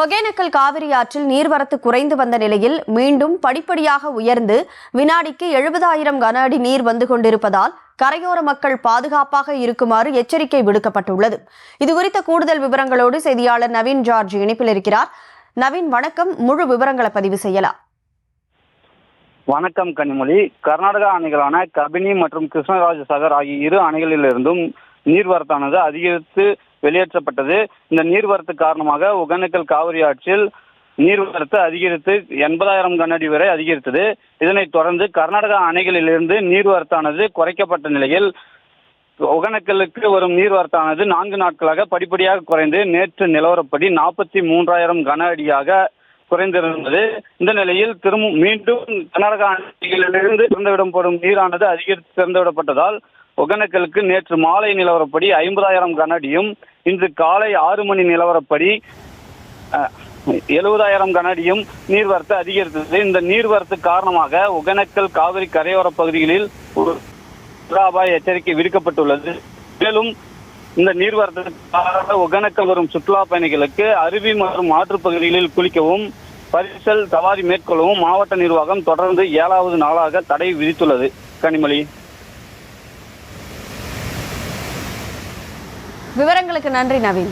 ஒகேனக்கல் காவிரி ஆற்றில் நீர்வரத்து குறைந்து வந்த நிலையில் மீண்டும் படிப்படியாக உயர்ந்து வினாடிக்கு 70,000 கன அடி நீர் வந்து கொண்டிருப்பதால் கரையோர மக்கள் பாதுகாப்பாக இருக்குமாறு எச்சரிக்கை விடுக்கப்பட்டுள்ளது. இதுகுறித்த கூடுதல் விவரங்களோடு செய்தியாளர் நவீன் ஜார்ஜ் இணைப்பில் இருக்கிறார். நவீன், வணக்கம். முழு விவரங்களை பதிவு செய்யலாம். வணக்கம் கனிமொழி. கர்நாடகா அணைகளான கபினி மற்றும் கிருஷ்ணராஜசாகர் ஆகிய இரு அணைகளிலிருந்தும் நீர்வரத்தானது அதிகரித்து வெளியேற்றப்பட்டது. இந்த நீர்வரத்து காரணமாக ஒகேனக்கல் காவிரி ஆற்றில் நீர்வரத்து அதிகரித்து 80,000 கன அடி வரை அதிகரித்தது. இதனைத் தொடர்ந்து கர்நாடகா அணைகளிலிருந்து நீர்வரத்தானது குறைக்கப்பட்ட நிலையில் ஒகேனக்கலுக்கு வரும் நீர்வரத்தானது 4 நாட்களாக படிப்படியாக குறைந்து நேற்று நிலவரப்படி 43,000 கன அடியாக குறைந்திருந்தது. இந்த நிலையில் மீண்டும் கர்நாடகா அணைகளிலிருந்து திறந்துவிடப்படும் நீரானது அதிகரித்து திறந்துவிடப்பட்டதால் ஒகேனக்கலுக்கு நேற்று மாலை நிலவரப்படி 50,000 கன அடியும் இன்று காலை 6 மணி நிலவரப்படி 70,000 கன அடியும் நீர்வரத்து அதிகரித்தது. இந்த நீர்வரத்து காரணமாக ஒகேனக்கல் காவிரி கரையோர பகுதிகளில் ஒரு அபாய எச்சரிக்கை விடுக்கப்பட்டுள்ளது. மேலும் இந்த நீர்வரத்து ஒகேனக்கல் வரும் சுற்றுலா பயணிகளுக்கு அருவி மற்றும் ஆற்றுப் பகுதிகளில் குளிக்கவும் பரிசல் சவாரி மேற்கொள்ளவும் மாவட்ட நிர்வாகம் தொடர்ந்து 7வது நாளாக தடை விதித்துள்ளது. கனிமொழி, விவரங்களுக்கு நன்றி நவீன்.